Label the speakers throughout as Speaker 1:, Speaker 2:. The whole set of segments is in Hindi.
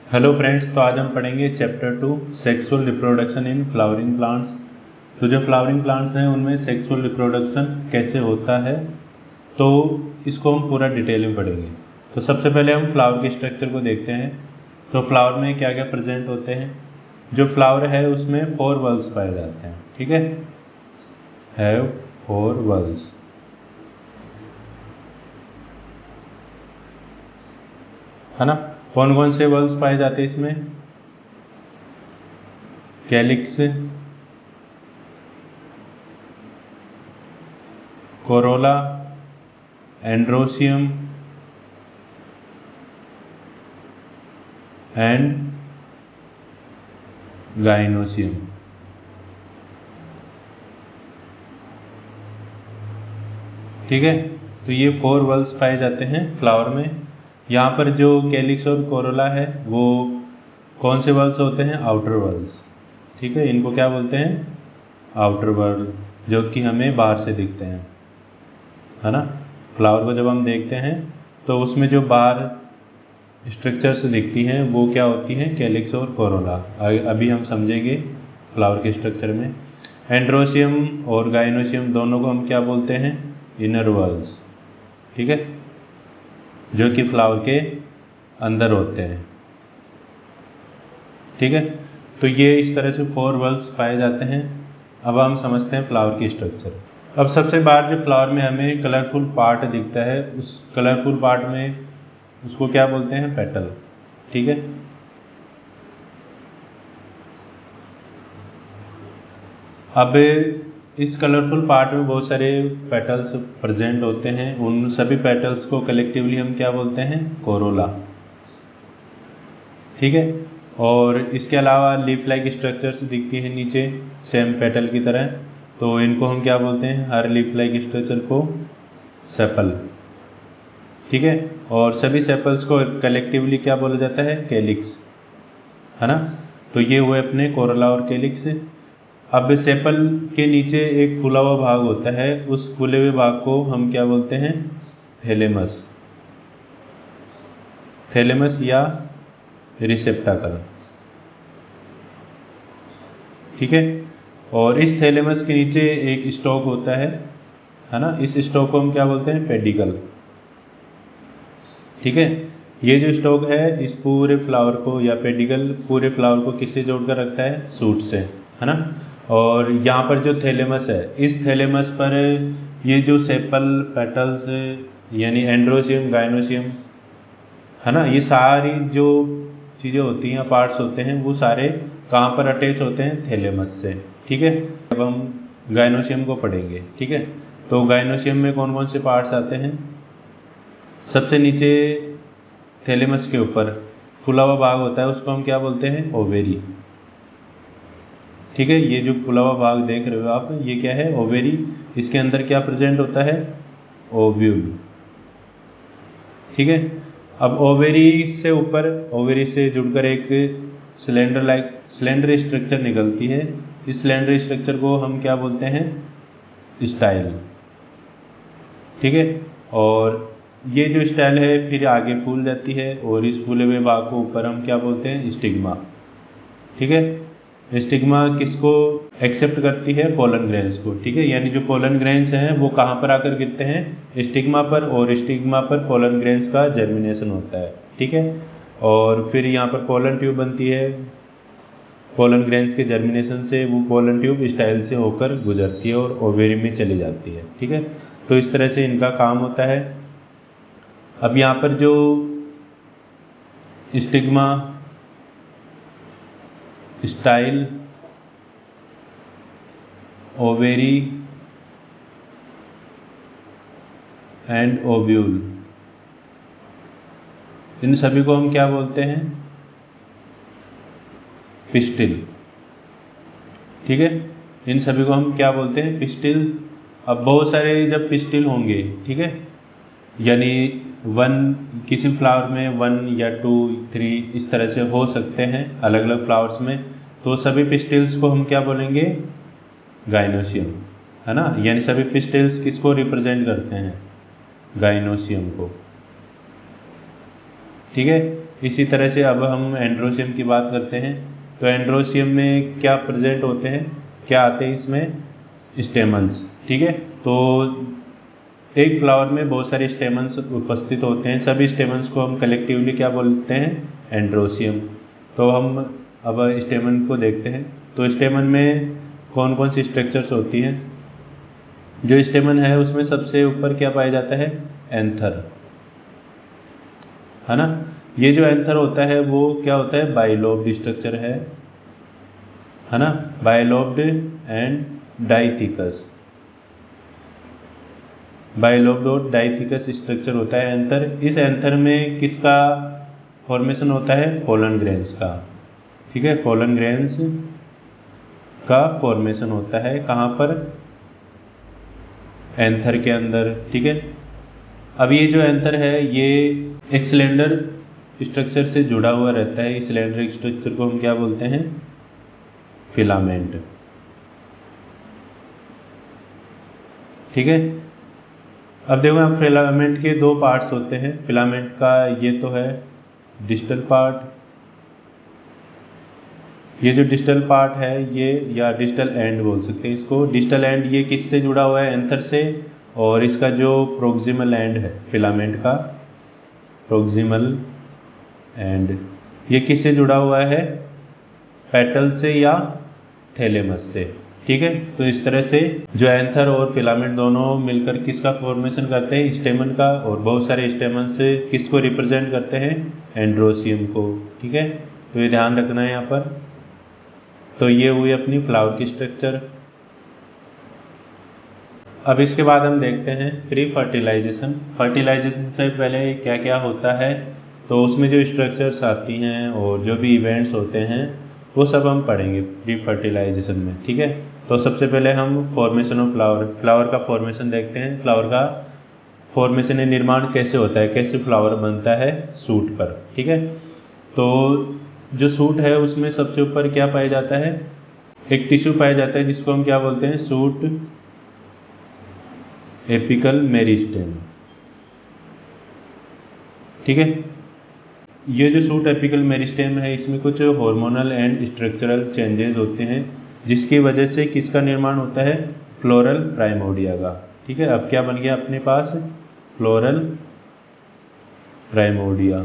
Speaker 1: हेलो फ्रेंड्स, तो आज हम पढ़ेंगे chapter 2 sexual reproduction in flowering plants. तो जो फ्लावरिंग प्लांट्स हैं उनमें सेक्सुअल रिप्रोडक्शन कैसे होता है, तो इसको हम पूरा डिटेल में पढ़ेंगे। तो सबसे पहले हम फ्लावर के स्ट्रक्चर को देखते हैं। तो फ्लावर में क्या क्या प्रेजेंट होते हैं। जो फ्लावर है उसमें 4 बल्ब्स पाए जाते हैं, ठीक है, हैव 4 बल्ब्स। है ना। कौन कौन से बल्ब्स पाए जाते हैं इसमें? Calyx, Corolla, androecium and gynoecium. ठीक है, तो ये 4 बल्ब्स पाए जाते हैं फ्लावर में। यहाँ पर जो कैलिक्स और कोरोला है वो कौन से बल्ब्स होते हैं? Outer bulbs. ठीक है, इनको क्या बोलते हैं? आउटर बल्ब, जो कि हमें बाहर से दिखते हैं, है ना। फ्लावर को जब हम देखते हैं तो उसमें जो बाहर स्ट्रक्चर्स दिखती हैं वो क्या होती हैं? कैलिक्स और कोरोला। अभी हम समझेंगे फ्लावर के स्ट्रक्चर में। एंड्रोसियम और गाइनोसियम दोनों को हम क्या बोलते हैं? Inner bulbs. ठीक है, जो कि फ्लावर के अंदर होते हैं। ठीक है, तो ये इस तरह से 4 बल्ब्स पाए जाते हैं। अब हम समझते हैं फ्लावर की स्ट्रक्चर। अब सबसे बाहर जो फ्लावर में हमें कलरफुल पार्ट दिखता है, उस कलरफुल पार्ट में उसको क्या बोलते हैं? पेटल। ठीक है, अब इस कलरफुल पार्ट में बहुत सारे पेटल्स प्रेजेंट होते हैं। उन सभी पेटल्स को कलेक्टिवली हम क्या बोलते हैं? कोरोला। ठीक है, और इसके अलावा लीफ लाइक स्ट्रक्चर्स दिखती हैं नीचे सेम पेटल की तरह, तो इनको हम क्या बोलते हैं? हर लीफ लाइक स्ट्रक्चर को सेपल। ठीक है, और सभी सेपल्स को कलेक्टिवली क्या बोला जाता है? कैलिक्स, है ना। तो ये हुए अपने कोरोला और कैलिक्स। अब सेपल के नीचे एक फूला हुआ भाग होता है, उस फूले हुए भाग को हम क्या बोलते हैं? थैलेमस। थैलेमस या रिसेप्टाकल। ठीक है, और इस थैलेमस के नीचे एक स्टॉक होता है ना। इस स्टॉक को हम क्या बोलते हैं? पेडिकल। ठीक है, ये जो स्टॉक है इस पूरे फ्लावर को, या पेडिकल पूरे फ्लावर को किससे जोड़कर रखता है? सूट से, है ना। और यहाँ पर जो थैलेमस है, इस थैलेमस पर ये जो सेपल पेटल्स यानी एंड्रोसियम, गाइनोसियम, है ना, ये सारी जो चीज़ें होती हैं, पार्ट्स होते हैं, वो सारे कहाँ पर अटैच होते हैं? थैलेमस से। ठीक है, अब हम गाइनोसियम को पढ़ेंगे। ठीक है, तो गाइनोसियम में कौन कौन से पार्ट्स आते हैं? सबसे नीचे थैलेमस के ऊपर फूला हुआ भाग होता है, उसको हम क्या बोलते हैं? ओवेरी। ठीक है, ये जो फूला हुआ भाग देख रहे हो आप, ये क्या है? ओवेरी। इसके अंदर क्या प्रेजेंट होता है? ओव्यूल। ठीक है, अब ओवेरी से ऊपर, ओवेरी से जुड़कर एक सिलेंडर स्ट्रक्चर निकलती है। इस सिलेंडर स्ट्रक्चर को हम क्या बोलते हैं? स्टाइल। ठीक है, और ये जो स्टाइल है फिर आगे फूल जाती है, और इस फूले हुए भाग को ऊपर हम क्या बोलते हैं? स्टिग्मा। ठीक है, स्टिग्मा किसको एक्सेप्ट करती है? पोलन ग्रेन्स को। ठीक है, यानी जो पोलन ग्रेन्स हैं वो कहाँ पर आकर गिरते हैं? स्टिग्मा पर, और स्टिग्मा पर पोलन ग्रेन्स का जर्मिनेशन होता है। ठीक है, और फिर यहाँ पर पोलन ट्यूब बनती है। पोलन ग्रेन्स के जर्मिनेशन से वो पोलन ट्यूब स्टाइल से होकर गुजरती है और ओवेरी में चली जाती है। ठीक है, तो इस तरह से इनका काम होता है। अब यहाँ पर जो stigma, style, ovary and ovule, इन सभी को हम क्या बोलते हैं? पिस्टिल। ठीक है, इन सभी को हम क्या बोलते हैं? पिस्टिल। अब बहुत सारे जब पिस्टिल होंगे, ठीक है, यानी किसी फ्लावर में 1 या 2, 3 इस तरह से हो सकते हैं अलग अलग फ्लावर्स में, तो सभी पिस्टिल्स को हम क्या बोलेंगे? गाइनोसियम, है ना। यानी सभी पिस्टिल्स किसको रिप्रेजेंट करते हैं? गाइनोसियम को। ठीक है, इसी तरह से अब हम एंड्रोसियम की बात करते हैं। तो एंड्रोसियम में क्या प्रेजेंट होते हैं, क्या आते हैं इसमें, स्टेमन्स। ठीक है, तो एक फ्लावर में बहुत सारे स्टेमन्स उपस्थित होते हैं, सभी स्टेमन्स को हम कलेक्टिवली क्या बोलते हैं, एंड्रोसियम। तो हम अब स्टेमन को देखते हैं। तो स्टेमन में कौन कौन सी स्ट्रक्चर्स होती हैं। जो स्टेमन है उसमें सबसे ऊपर क्या पाया जाता है, एंथर, है ना। ये जो एंथर होता है वो क्या होता है, बाइलोब्ड स्ट्रक्चर है ना, बाइलोब्ड एंड डाइथिकस। बाइलोब्ड और डाइथिकस स्ट्रक्चर होता है एंथर। इस एंथर में किसका फॉर्मेशन होता है, पोलन ग्रेन्स का। ठीक है, पोलन ग्रेन्स का फॉर्मेशन होता है कहाँ पर, एंथर के अंदर। ठीक है, अब ये जो एंथर है ये एक सिलेंडर स्ट्रक्चर से जुड़ा हुआ रहता है। इस सिलेंडर स्ट्रक्चर को हम क्या बोलते हैं, फिलामेंट। ठीक है, अब देखो यहाँ फिलामेंट के दो पार्ट्स होते हैं। फिलामेंट का ये तो है डिस्टल पार्ट, ये जो डिस्टल पार्ट है ये, या डिस्टल एंड बोल सकते हैं इसको। डिस्टल एंड ये किससे जुड़ा हुआ है, एंथर से। और इसका जो प्रोक्सिमल एंड है फिलामेंट का, प्रोक्सिमल एंड, ये किससे जुड़ा हुआ है, पेटल से या थैलेमस से। ठीक है, तो इस तरह से जो एंथर और फिलामेंट दोनों मिलकर किसका फॉर्मेशन करते हैं, स्टेमन का। और बहुत सारे स्टेमन से किसको रिप्रेजेंट करते हैं, एंड्रोसियम को। ठीक है, तो ये ध्यान रखना है यहाँ पर। तो ये हुई अपनी फ्लावर की स्ट्रक्चर। अब इसके बाद हम देखते हैं प्री फर्टिलाइजेशन। फर्टिलाइजेशन से पहले क्या क्या होता है, तो उसमें जो स्ट्रक्चर्स आती हैं और जो भी इवेंट्स होते हैं वो सब हम पढ़ेंगे प्री फर्टिलाइजेशन में। ठीक है, तो सबसे पहले हम फॉर्मेशन ऑफ फ्लावर, फ्लावर का फॉर्मेशन देखते हैं। फ्लावर का फॉर्मेशन या निर्माण कैसे होता है, कैसे फ्लावर बनता है सूट पर। ठीक है, तो जो सूट है उसमें सबसे ऊपर क्या पाया जाता है, एक टिश्यू पाया जाता है जिसको हम क्या बोलते हैं, सूट एपिकल मेरिस्टेम। ठीक है, ये जो सूट एपिकल मेरिस्टेम है इसमें कुछ हार्मोनल एंड स्ट्रक्चरल चेंजेस होते हैं जिसकी वजह से किसका निर्माण होता है, फ्लोरल प्राइमोर्डिया का। ठीक है, अब क्या बन गया अपने पास, फ्लोरल प्राइमोर्डिया।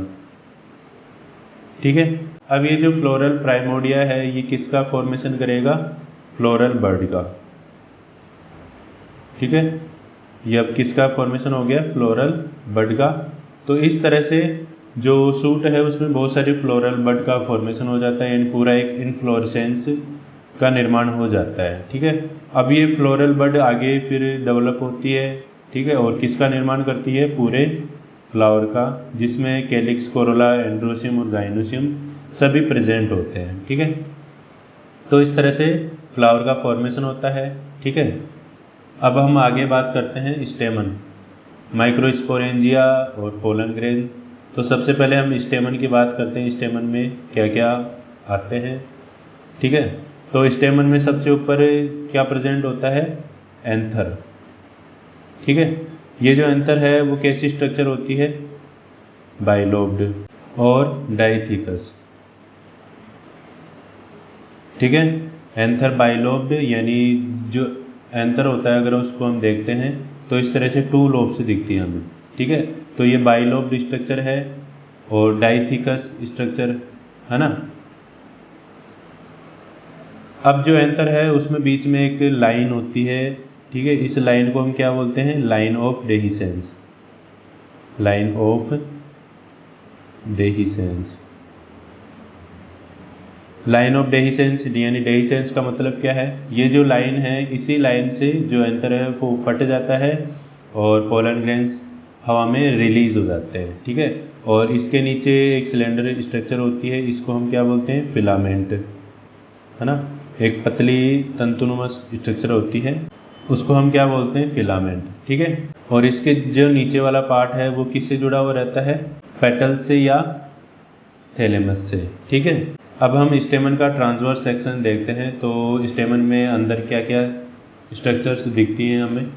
Speaker 1: ठीक है, अब ये जो फ्लोरल प्राइमोर्डिया है ये किसका फॉर्मेशन करेगा, फ्लोरल बर्ड का। ठीक है, ये अब किसका फॉर्मेशन हो गया, फ्लोरल बर्ड का। तो इस तरह से जो सूट है उसमें बहुत सारी फ्लोरल बड का फॉर्मेशन हो जाता है, पूरा एक इनफ्लोरेसेंस का निर्माण हो जाता है। ठीक है, अब ये फ्लोरल बड आगे फिर डेवलप होती है। ठीक है, और किसका निर्माण करती है, पूरे फ्लावर का, जिसमें कैलिक्स, कोरोला, एंड्रोसियम और गाइनोसियम सभी प्रेजेंट होते हैं। ठीक है, तो इस तरह से फ्लावर का फॉर्मेशन होता है। ठीक है, अब हम आगे बात करते हैं स्टेमन, माइक्रोस्पोरेंजिया और पोलन ग्रेन। तो सबसे पहले हम स्टेमन की बात करते हैं, स्टेमन में क्या क्या आते हैं। ठीक है, तो स्टेमन में सबसे ऊपर क्या प्रेजेंट होता है, एंथर। ठीक है, ये जो एंथर है वो कैसी स्ट्रक्चर होती है, बाइलोब्ड और डाइथिकस। ठीक है, एंथर बाइलोब्ड, यानी जो एंथर होता है अगर उसको हम देखते हैं तो इस तरह से 2 लोब्स दिखती है हमें। ठीक है, तो ये बाइलोब्ड स्ट्रक्चर है और डाइथिकस स्ट्रक्चर है ना। अब जो एंथर है उसमें बीच में एक लाइन होती है। ठीक है, इस लाइन को हम क्या बोलते हैं, line of dehiscence, line of dehiscence. Line of dehiscence यानी डेहिसेंस का मतलब क्या है, ये जो लाइन है इसी लाइन से जो एंथर है वो फट जाता है और पोलन ग्रेन्स हवा में रिलीज हो जाते हैं। ठीक है, और इसके नीचे एक सिलेंडर स्ट्रक्चर होती है, इसको हम क्या बोलते हैं, फिलामेंट, है ना। एक पतली तंतुनुमस स्ट्रक्चर होती है, उसको हम क्या बोलते हैं, फिलामेंट। ठीक है, और इसके जो नीचे वाला पार्ट है वो किससे जुड़ा हुआ रहता है, पेटल से या थैलेमस से। ठीक है, अब हम स्टेमन का ट्रांसवर्स सेक्शन देखते हैं। तो स्टेमन में अंदर क्या क्या स्ट्रक्चर्स दिखती हैं हमें।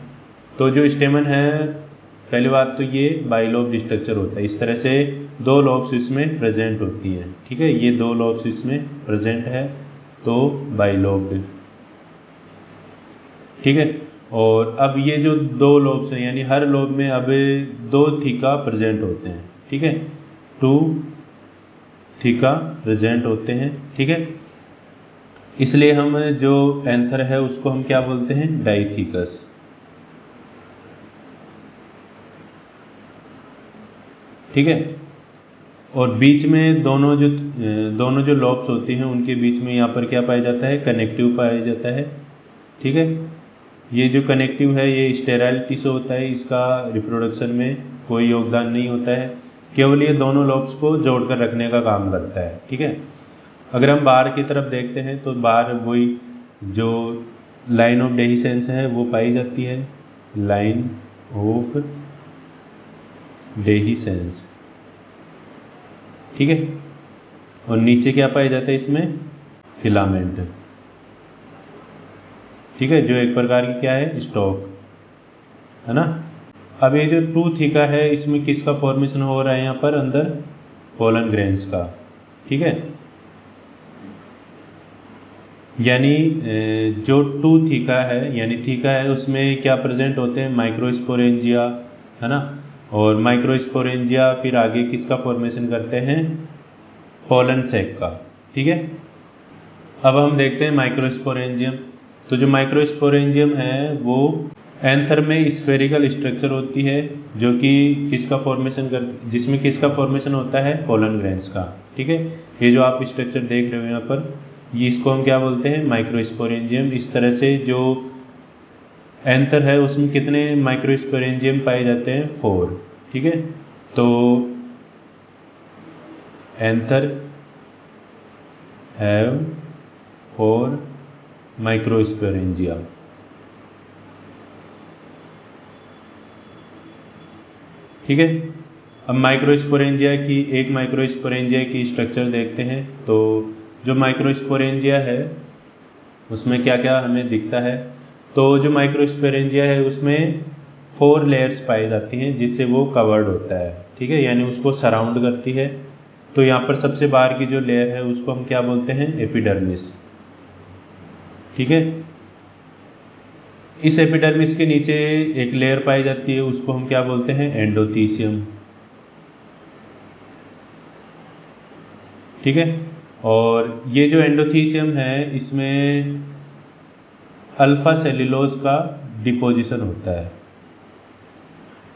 Speaker 1: तो जो स्टेमन है, पहली बात तो ये बाइलोब्ड स्ट्रक्चर होता है, इस तरह से दो लॉब्स इसमें प्रेजेंट होती हैं, ठीक है, ये दो लॉब्स इसमें प्रेजेंट है, तो बाइलोब्ड, ठीक है। और अब ये जो दो लॉब्स हैं, यानी हर लॉब में अब दो थीका प्रेजेंट होते हैं, ठीक है, टू थीका प्रेजेंट होते हैं, ठीक है। इसलिए हम जो एंथर है उसको हम क्या बोलते हैं, डाइथीकस, ठीक है। और बीच में दोनों जो लॉब्स होती हैं उनके बीच में यहाँ पर क्या पाया जाता है, कनेक्टिव पाया जाता है, ठीक है। ये जो कनेक्टिव है ये स्टेराइलिटी से होता है, इसका रिप्रोडक्शन में कोई योगदान नहीं होता है, केवल ये दोनों लॉब्स को जोड़कर रखने का काम करता है, ठीक है। अगर हम बाहर की तरफ देखते हैं तो बाहर वही जो लाइन ऑफ डेहिसेंस है वो पाई जाती है, लाइन ऑफ डेहिसेंस, ठीक है। और नीचे क्या पाया जाता है इसमें, फिलामेंट, ठीक है, जो एक प्रकार की क्या है, स्टॉक, है ना। अब ये जो टू थीका है इसमें किसका फॉर्मेशन हो रहा है, यहाँ पर अंदर पोलन ग्रेन्स का, ठीक है। यानी जो टू थीका है, यानी थीका है उसमें क्या प्रेजेंट होते हैं, माइक्रोस्पोरेंजिया, है ना। और माइक्रोस्पोरेंजिया फिर आगे किसका फॉर्मेशन करते हैं, पोलन सैक का, ठीक है। अब हम देखते हैं माइक्रोस्पोरेंजियम। तो जो माइक्रोस्पोरेंजियम है वो एंथर में स्फेरिकल स्ट्रक्चर होती है, जो कि किसका फॉर्मेशन जिसमें किसका फॉर्मेशन होता है, पोलन ग्रेन्स का, ठीक है। ये जो आप स्ट्रक्चर देख रहे हो यहाँ पर, ये इसको हम क्या बोलते हैं, माइक्रोस्पोरेंजियम। इस तरह से जो एंथर है उसमें कितने माइक्रोस्पोरेंजियम पाए जाते हैं, 4, ठीक है। तो एंथर हैव 4 माइक्रोस्पोरेंजिया, ठीक है। अब एक माइक्रोस्पोरेंजिया की स्ट्रक्चर देखते हैं। तो जो माइक्रोस्पोरेंजिया है उसमें क्या क्या हमें दिखता है, तो जो माइक्रोस्पोरेंजिया है उसमें 4 लेयर्स पाई जाती हैं जिससे वो कवर्ड होता है, ठीक है, यानी उसको सराउंड करती है। तो यहाँ पर सबसे बाहर की जो लेयर है उसको हम क्या बोलते हैं, एपिडर्मिस, ठीक है। इस एपिडर्मिस के नीचे एक लेयर पाई जाती है, उसको हम क्या बोलते हैं, एंडोथीसियम, ठीक है। और ये जो एंडोथीसियम है इसमें अल्फा सेल्यूलोज का डिपोजिशन होता है,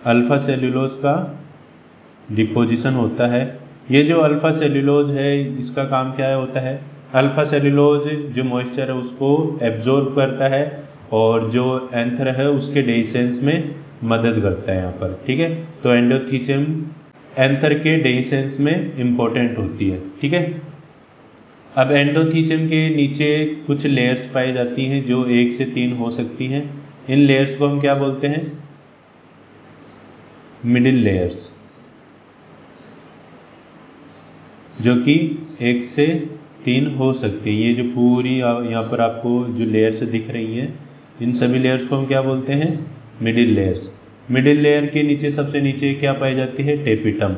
Speaker 1: अल्फा सेल्यूलोज का डिपोजिशन होता है। ये जो अल्फा सेल्यूलोज है इसका काम क्या होता है, अल्फा सेल्यूलोज जो मॉइस्चर है उसको एब्जॉर्ब करता है और जो एंथर है उसके डेहिसेंस में मदद करता है यहाँ पर, ठीक है। तो एंडोथीसियम एंथर के डेहिसेंस में इंपॉर्टेंट होती है, ठीक है। अब एंडोथीसियम के नीचे कुछ लेयर्स पाई जाती हैं जो 1 से 3 हो सकती हैं। इन लेयर्स को हम क्या बोलते हैं, मिडिल लेयर्स, जो कि 1 से 3 हो सकती है। ये जो पूरी यहाँ पर आपको जो लेयर्स दिख रही हैं इन सभी लेयर्स को हम क्या बोलते हैं, मिडिल लेयर्स। मिडिल लेयर के नीचे सबसे नीचे क्या पाई जाती है, टेपिटम,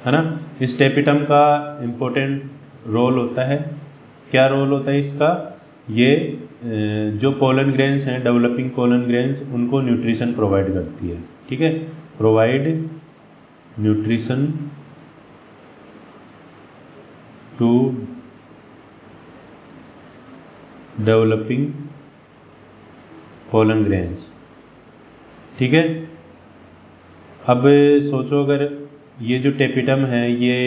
Speaker 1: है ना। इस टेपिटम का इम्पोर्टेंट रोल होता है, क्या रोल होता है इसका, ये जो पोलन ग्रेन्स हैं, डेवलपिंग पोलन ग्रेन्स, उनको न्यूट्रिशन प्रोवाइड करती है, ठीक है, provide nutrition to developing pollen grains, ठीक है। अब सोचो अगर ये जो टेपिटम है ये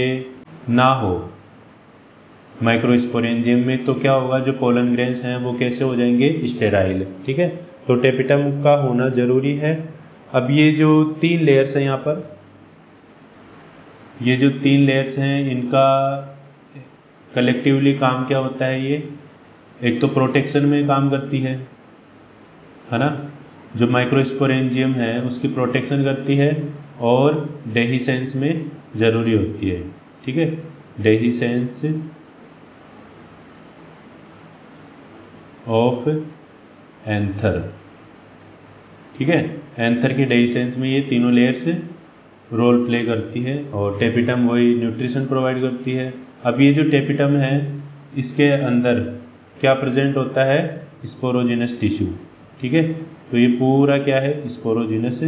Speaker 1: ना हो माइक्रोस्पोरेंजियम में तो क्या होगा, जो पोलन ग्रेन्स हैं वो कैसे हो जाएंगे, स्टेराइल, ठीक है। तो टेपिटम का होना जरूरी है। अब ये जो 3 लेयर्स हैं यहाँ पर, ये जो 3 लेयर्स हैं इनका कलेक्टिवली काम क्या होता है, ये एक तो प्रोटेक्शन में काम करती है ना, जो माइक्रोस्पोरेंजियम है उसकी प्रोटेक्शन करती है और डेहिसेंस में ज़रूरी होती है, ठीक है, डेहिसेंस ऑफ एंथर, ठीक है। एंथर के डेhiscence में ये तीनों लेयर्स रोल प्ले करती है, और टेपिटम वही न्यूट्रिशन प्रोवाइड करती है। अब ये जो टेपिटम है इसके अंदर क्या प्रेजेंट होता है, स्पोरोजिनस टिश्यू। ठीक है, तो ये पूरा क्या है, स्पोरोजिनस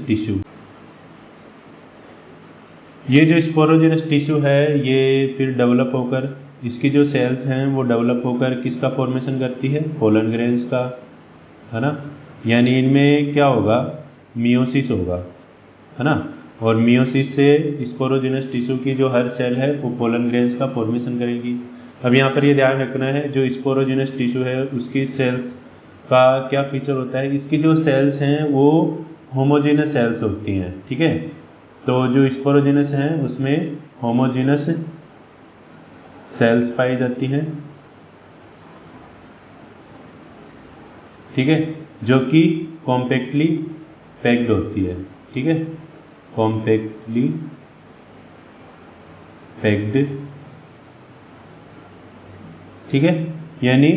Speaker 1: टिश्यू। ये जो स्पोरोजिनस टिश्यू है ये फिर डेवलप होकर, इसकी जो सेल्स हैं वो डेवलप होकर किसका फॉर्मेशन करती है, पोलन ग्रेन्स का, है ना। यानी इनमें क्या होगा, मियोसिस होगा, है ना। और मियोसिस से स्पोरोजिनस टिश्यू की जो हर सेल है वो पोलन ग्रेन्स का फॉर्मेशन करेगी। अब यहाँ पर ये ध्यान रखना है, जो स्पोरोजिनस टिश्यू है उसकी सेल्स का क्या फीचर होता है, इसकी जो सेल्स हैं वो होमोजेनस सेल्स होती हैं। ठीक है, तो जो स्पोरोजिनस हैं उसमें होमोजेनस सेल्स पाई जाती हैं। ठीक है, जो कि कॉम्पैक्टली पैक्ड होती है। ठीक है, कॉम्पैक्टली पैक्ड। ठीक है, यानी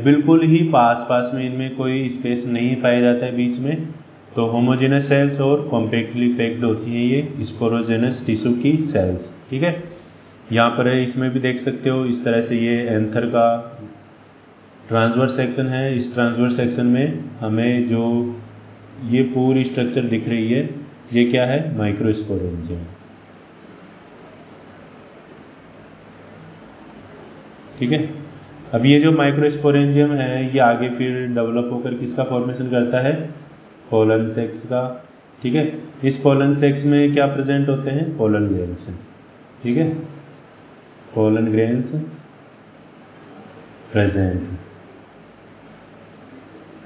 Speaker 1: बिल्कुल ही पास पास में इनमें कोई स्पेस नहीं पाया जाता है बीच में। तो होमोजेनस सेल्स और कॉम्पैक्टली पैक्ड होती हैं ये स्पोरोजेनस टिश्यू की सेल्स। ठीक है, यहाँ पर है, इसमें भी देख सकते हो इस तरह से ये एंथर का ट्रांसवर्स सेक्शन है। इस ट्रांसवर्स सेक्शन में हमें जो ये पूरी स्ट्रक्चर दिख रही है ये क्या है, माइक्रोस्पोरेंजियम। ठीक है, अब ये जो माइक्रोस्पोरेंजियम है ये आगे फिर डेवलप होकर किसका फॉर्मेशन करता है, पोलन सेक्स का। ठीक है, इस पोलन सेक्स में क्या प्रेजेंट होते हैं, पोलन ग्रेन्स। ठीक है, पोलन ग्रेन्स प्रेजेंट,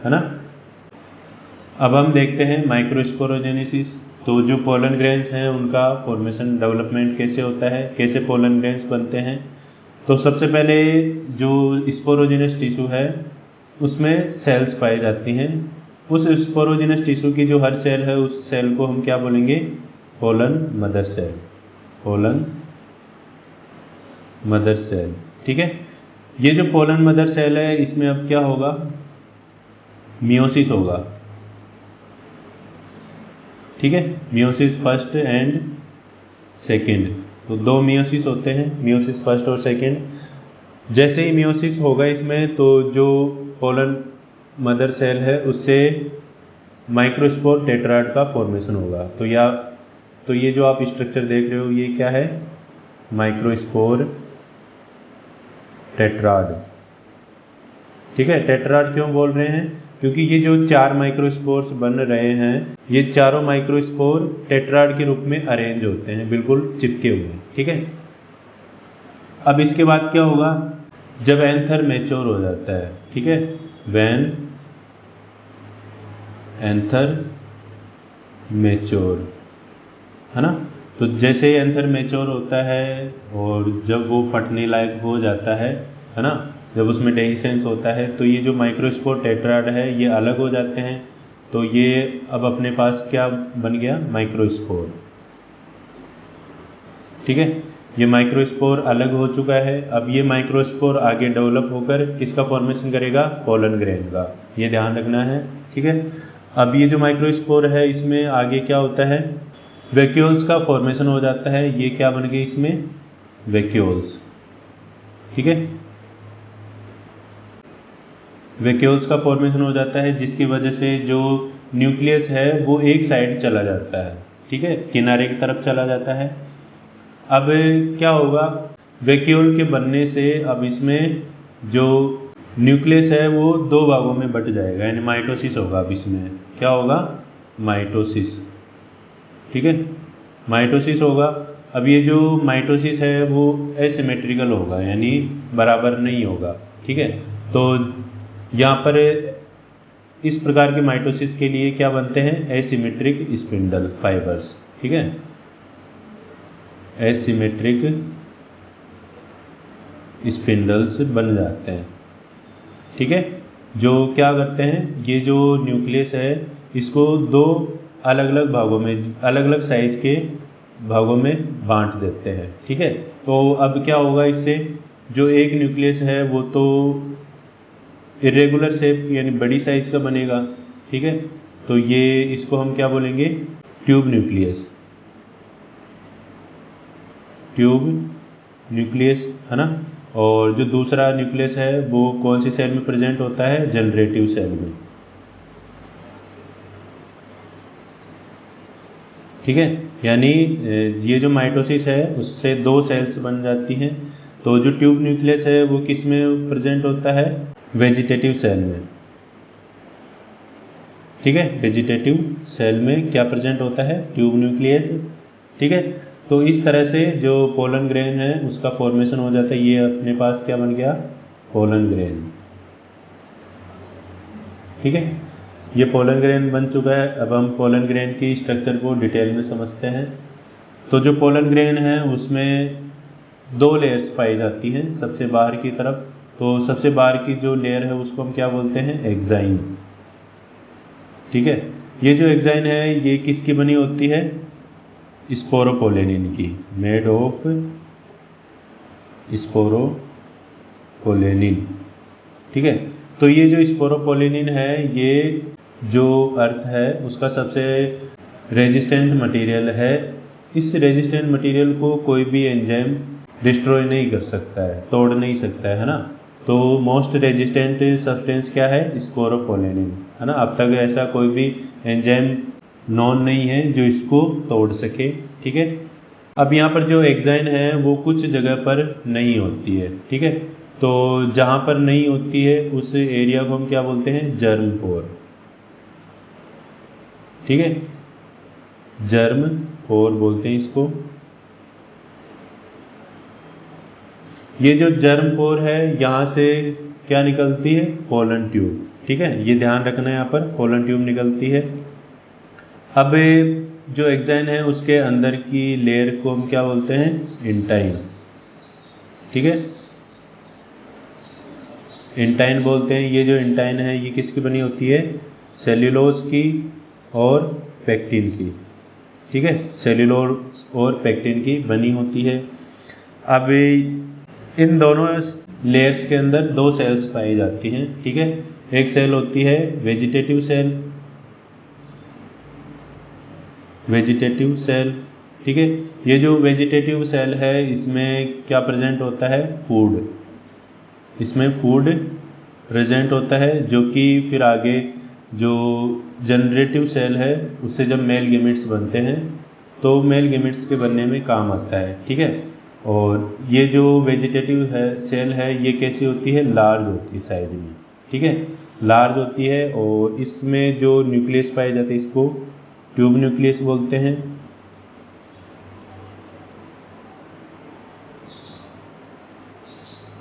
Speaker 1: है ना। अब हम देखते हैं माइक्रोस्पोरोजेनेसिस। तो जो पोलन ग्रेन्स हैं उनका फॉर्मेशन डेवलपमेंट कैसे होता है, कैसे पोलन ग्रेन्स बनते हैं। तो सबसे पहले जो स्पोरोजिनस टिश्यू है उसमें सेल्स पाई जाती हैं। उस स्पोरोजिनस टिश्यू की जो हर सेल है उस सेल को हम क्या बोलेंगे, pollen mother cell, pollen mother cell. ठीक है, ये जो पोलन मदर सेल है इसमें अब क्या होगा, मियोसिस होगा। ठीक है, मियोसिस फर्स्ट एंड सेकंड, तो दो मियोसिस होते हैं, मियोसिस फर्स्ट और सेकंड। जैसे ही मियोसिस होगा इसमें तो जो पोलन मदर सेल है उससे माइक्रोस्पोर टेट्राड का फॉर्मेशन होगा। तो ये जो आप स्ट्रक्चर देख रहे हो ये क्या है, माइक्रोस्पोर टेट्राड। ठीक है, टेट्राड क्यों बोल रहे हैं, क्योंकि ये जो 4 माइक्रोस्पोर्स बन रहे हैं ये चारों माइक्रोस्पोर टेट्राड के रूप में अरेंज होते हैं, बिल्कुल चिपके हुए। ठीक है, अब इसके बाद क्या होगा, जब एंथर मैच्योर हो जाता है। ठीक है, व्हेन एंथर मैच्योर, है ना। तो जैसे ही एंथर मैच्योर होता है और जब वो फटने लायक हो जाता है ना, जब उसमें डेhiscence होता है तो ये जो माइक्रोस्पोर टेट्राड है ये अलग हो जाते हैं। तो ये अब अपने पास क्या बन गया, माइक्रोस्पोर। ठीक है, ये माइक्रोस्पोर अलग हो चुका है। अब ये माइक्रोस्पोर आगे डेवलप होकर किसका फॉर्मेशन करेगा, पोलन ग्रेन का, ये ध्यान रखना है। ठीक है, अब ये जो माइक्रोस्पोर है इसमें आगे क्या होता है, वैक्यूल्स का फॉर्मेशन हो जाता है। ये क्या बन गए इसमें, वैक्यूल्स। ठीक है, वैक्यूल्स का फॉर्मेशन हो जाता है जिसकी वजह से जो न्यूक्लियस है वो एक साइड चला जाता है। ठीक है, किनारे की तरफ चला जाता है। अब क्या होगा, वैक्यूल के बनने से अब इसमें जो न्यूक्लियस है वो 2 भागों में बट जाएगा, यानी माइटोसिस होगा। अब इसमें क्या होगा, माइटोसिस। ठीक है, माइटोसिस होगा। अब ये जो माइटोसिस है वो एसिमेट्रिकल होगा, यानी बराबर नहीं होगा। ठीक है, तो यहाँ पर इस प्रकार के माइटोसिस के लिए क्या बनते हैं, एसिमेट्रिक स्पिंडल फाइबर्स। ठीक है, एसिमेट्रिक स्पिंडल्स बन जाते हैं। ठीक है, जो क्या करते हैं, ये जो न्यूक्लियस है इसको 2 अलग अलग भागों में, अलग अलग साइज के भागों में बांट देते हैं। ठीक है, तो अब क्या होगा, इससे जो एक न्यूक्लियस है वो तो इरेगुलर शेप यानी बड़ी साइज का बनेगा, ठीक है। तो ये इसको हम क्या बोलेंगे, ट्यूब न्यूक्लियस, ट्यूब न्यूक्लियस, है ना। और जो दूसरा न्यूक्लियस है वो कौन सी सेल में प्रेजेंट होता है, जनरेटिव सेल में, ठीक है। यानी ये जो माइटोसिस है उससे दो सेल्स बन जाती हैं। तो जो ट्यूब न्यूक्लियस है वो किस में प्रेजेंट होता है, वेजिटेटिव सेल में, ठीक है। वेजिटेटिव सेल में क्या प्रेजेंट होता है, ट्यूब न्यूक्लियस, ठीक है। तो इस तरह से जो पोलन ग्रेन है उसका फॉर्मेशन हो जाता है। ये अपने पास क्या बन गया, पोलन ग्रेन, ठीक है। ये पोलन ग्रेन बन चुका है। अब हम पोलन ग्रेन की स्ट्रक्चर को डिटेल में समझते हैं। तो जो पोलन ग्रेन है उसमें दो लेयर्स पाई जाती हैं सबसे बाहर की तरफ। तो सबसे बाहर की जो लेयर है उसको हम क्या बोलते हैं, एक्साइन, ठीक है। ये जो एक्साइन है ये किसकी बनी होती है, स्पोरोपोलेनिन की, मेड ऑफ स्पोरोपोलेनिन, ठीक है। तो ये जो स्पोरोपोलेनिन है ये जो अर्थ है उसका सबसे रेजिस्टेंट मटेरियल है। इस रेजिस्टेंट मटेरियल को कोई भी एंजाइम डिस्ट्रॉय नहीं कर सकता है, तोड़ नहीं सकता है ना। तो मोस्ट रेजिस्टेंट सब्सटेंस क्या है, स्पोरोपोलेनिन, है ना। अब तक ऐसा कोई भी एंजाइम नॉन नहीं है जो इसको तोड़ सके, ठीक है। अब यहाँ पर जो एक्साइन है वो कुछ जगह पर नहीं होती है, ठीक है। तो जहाँ पर नहीं होती है उस एरिया को हम क्या बोलते हैं, जर्म पोर, ठीक है। जर्म पोर बोलते हैं इसको। ये जो जर्म पोर है यहाँ से क्या निकलती है, पोलन ट्यूब, ठीक है। ये ध्यान रखना है, यहाँ पर पोलन ट्यूब निकलती है। अब जो एक्साइन है उसके अंदर की लेयर को हम क्या बोलते हैं, इंटाइन, ठीक है। इंटाइन बोलते हैं। ये जो इंटाइन है ये किसकी बनी होती है, सेल्यूलोज की और पेक्टिन की, ठीक है। सेल्यूलोज और पेक्टिन की बनी होती है। अब इन दोनों लेयर्स के अंदर दो सेल्स पाई जाती हैं, ठीक है। एक सेल होती है वेजिटेटिव सेल, वेजिटेटिव सेल, ठीक है। ये जो वेजिटेटिव सेल है इसमें क्या प्रेजेंट होता है, फूड, इसमें फूड प्रेजेंट होता है जो कि फिर आगे जो जनरेटिव सेल है उससे जब मेल गैमेट्स बनते हैं तो मेल गैमेट्स के बनने में काम आता है, ठीक है। और ये जो वेजिटेटिव है सेल है ये कैसी होती है, लार्ज होती है साइज में, ठीक है, लार्ज होती है। और इसमें जो न्यूक्लियस पाए जाते हैं इसको ट्यूब न्यूक्लियस बोलते हैं,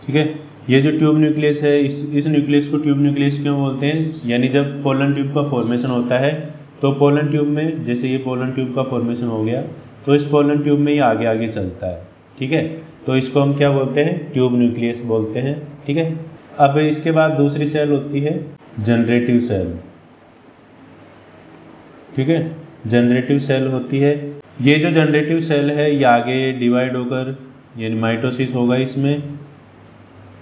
Speaker 1: ठीक है। ये जो ट्यूब न्यूक्लियस है इस न्यूक्लियस को ट्यूब न्यूक्लियस क्यों बोलते हैं, यानी जब पोलन ट्यूब का फॉर्मेशन होता है तो पोलन ट्यूब में, जैसे ये पोलन ट्यूब का फॉर्मेशन हो गया तो इस पोलन ट्यूब में ये आगे आगे चलता है, ठीक है। तो इसको हम क्या बोलते हैं, ट्यूब न्यूक्लियस बोलते हैं, ठीक है। अब इसके बाद दूसरी सेल होती है जनरेटिव सेल, ठीक है। जनरेटिव सेल होती है। ये जो जनरेटिव सेल है ये आगे डिवाइड होकर यानी माइटोसिस होगा इसमें,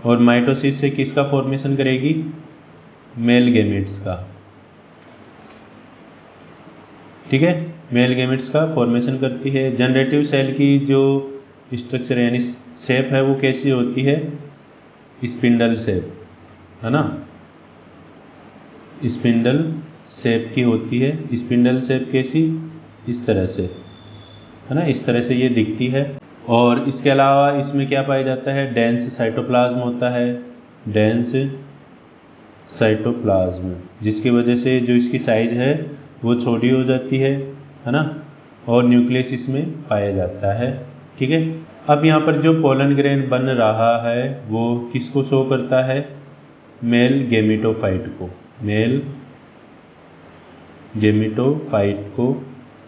Speaker 1: और माइटोसिस से किसका फॉर्मेशन करेगी, मेल गैमेट्स का, ठीक है। मेल गैमेट्स का फॉर्मेशन करती है। जनरेटिव सेल की जो स्ट्रक्चर यानी शेप है वो कैसी होती है, स्पिंडल शेप, है ना, स्पिंडल शेप की होती है। स्पिंडल शेप कैसी, इस तरह से, है ना, इस तरह से ये दिखती है। और इसके अलावा इसमें क्या पाया जाता है, डेंस साइटोप्लाज्म होता है, डेंस साइटोप्लाज्म, जिसकी वजह से जो इसकी साइज है वो छोटी हो जाती है ना। और न्यूक्लियस इसमें पाया जाता है, ठीक है। अब यहाँ पर जो पोलन ग्रेन बन रहा है वो किसको शो करता है, मेल गेमिटोफाइट को, मेल गेमिटोफाइट को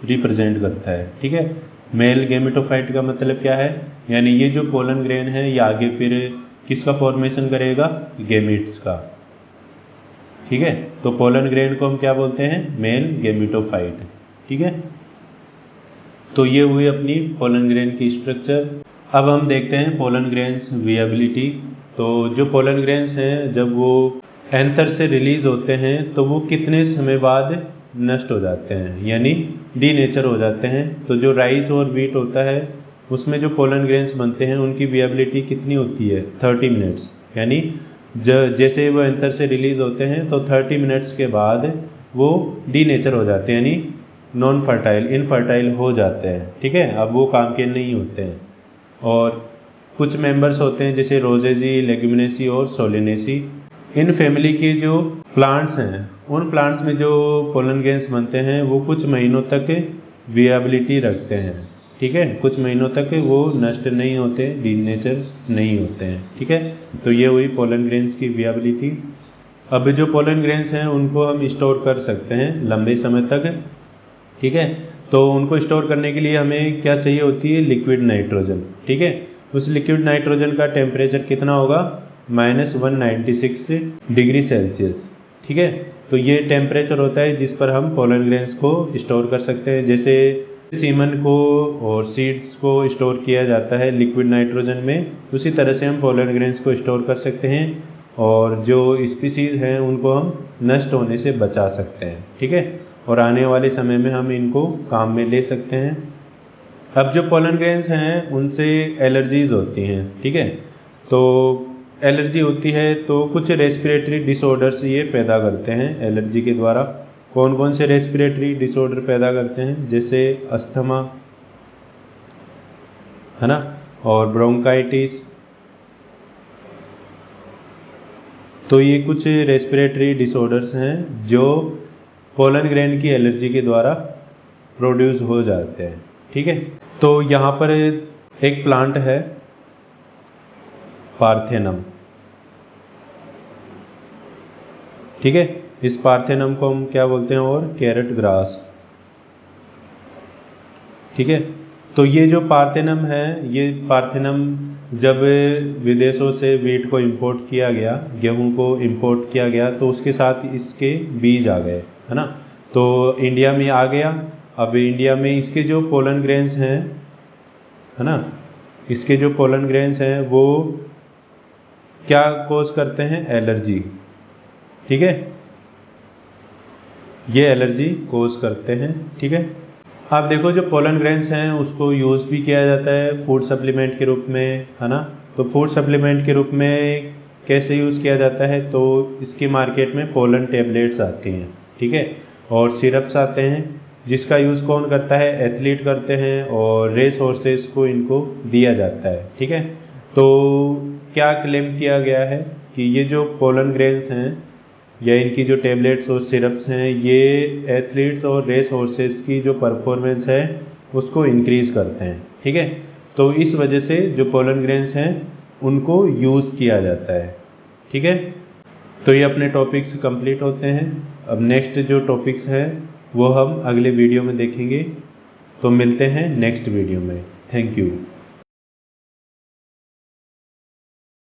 Speaker 1: रिप्रेजेंट करता है, ठीक है। मेल गेमिटोफाइट का मतलब क्या है, यानी ये जो पोलन ग्रेन है ये आगे फिर किसका फॉर्मेशन करेगा, गेमिट्स का, ठीक है। तो पोलन ग्रेन को हम क्या बोलते हैं, मेल गेमिटोफाइट, ठीक है। तो ये हुई अपनी पोलन ग्रेन की स्ट्रक्चर। अब हम देखते हैं पोलन ग्रेन्स विएबिलिटी। तो जो पोलन ग्रेन्स हैं जब वो एंथर से रिलीज होते हैं तो वो कितने समय बाद नष्ट हो जाते हैं, यानी डीनेचर हो जाते हैं। तो जो राइस और व्हीट होता है उसमें जो पोलन ग्रेन्स बनते हैं उनकी विएबिलिटी कितनी होती है, 30 मिनट्स। यानी जैसे वो एंथर से रिलीज होते हैं तो 30 मिनट्स के बाद वो डीनेचर हो जाते हैं, यानी नॉन फर्टाइल, इनफर्टाइल हो जाते हैं। ठीक है, अब वो काम के नहीं होते हैं। और कुछ मेंबर्स होते हैं जैसे रोजेजी, लेग्यूमिनेसी और सोलेनेसी। इन फैमिली के जो प्लांट्स हैं उन प्लांट्स में जो पोलन ग्रेन्स बनते हैं वो कुछ महीनों तक विएबिलिटी रखते हैं। ठीक है, कुछ महीनों तक वो नष्ट नहीं होते, डीनेचर नहीं होते हैं। ठीक है, तो ये हुई पोलन ग्रेन्स की विएबिलिटी। अब जो पोलन ग्रेन्स हैं उनको हम स्टोर कर सकते हैं लंबे समय तक। ठीक है, तो उनको स्टोर करने के लिए हमें क्या चाहिए होती है, लिक्विड नाइट्रोजन। ठीक है, उस लिक्विड नाइट्रोजन का टेम्परेचर कितना होगा, -196 डिग्री सेल्सियस। ठीक है, तो ये टेम्परेचर होता है जिस पर हम पोलन ग्रेन्स को स्टोर कर सकते हैं। जैसे सीमन को और सीड्स को स्टोर किया जाता है लिक्विड नाइट्रोजन में, उसी तरह से हम पोलन ग्रेन्स को स्टोर कर सकते हैं और जो स्पीसीज हैं उनको हम नष्ट होने से बचा सकते हैं। ठीक है, और आने वाले समय में हम इनको काम में ले सकते हैं। अब जो पोलन ग्रेन्स हैं उनसे एलर्जीज होती हैं। ठीक है, तो एलर्जी होती है तो कुछ रेस्पिरेटरी डिसऑर्डर्स ये पैदा करते हैं एलर्जी के द्वारा। कौन कौन से रेस्पिरेटरी डिसऑर्डर पैदा करते हैं, जैसे अस्थमा, है ना, और ब्रोंकाइटिस। तो ये कुछ रेस्पिरेटरी डिसऑर्डर्स हैं जो पोलन ग्रेन की एलर्जी के द्वारा प्रोड्यूस हो जाते हैं। ठीक है, तो यहाँ पर एक प्लांट है पार्थेनम। ठीक है, इस पार्थेनम को हम क्या बोलते हैं, और कैरेट ग्रास। ठीक है, तो ये जो पार्थेनम है, ये पार्थेनम जब विदेशों से व्हीट को इंपोर्ट किया गया, गेहूं को इंपोर्ट किया गया, तो उसके साथ इसके बीज आ गए, है ना, तो इंडिया में आ गया। अब इंडिया में इसके जो पोलन ग्रेन्स हैं, है ना, इसके जो पोलन ग्रेन्स हैं वो क्या कोज करते हैं, एलर्जी। ठीक है, ये एलर्जी कोज करते हैं। ठीक है, आप देखो जो पोलन ग्रेन्स हैं उसको यूज़ भी किया जाता है फूड सप्लीमेंट के रूप में, है ना। तो फूड सप्लीमेंट के रूप में कैसे यूज़ किया जाता है, तो इसकी मार्केट में पोलन टेबलेट्स आती हैं। ठीक है, और सिरप्स आते हैं जिसका यूज़ कौन करता है, एथलीट करते हैं और रेस हॉर्सेस को इनको दिया जाता है। ठीक है, तो क्या क्लेम किया गया है कि ये जो पोलन ग्रेन्स हैं या इनकी जो टेबलेट्स और सिरप्स हैं ये एथलीट्स और रेस हॉर्सेस की जो परफॉर्मेंस है उसको इंक्रीज करते हैं। ठीक है, तो इस वजह से जो पोलन ग्रेन्स हैं उनको यूज़ किया जाता है। ठीक है, तो ये अपने टॉपिक्स कंप्लीट होते हैं। अब नेक्स्ट जो टॉपिक्स हैं वो हम अगले वीडियो में देखेंगे। तो मिलते हैं नेक्स्ट वीडियो में। Thank you.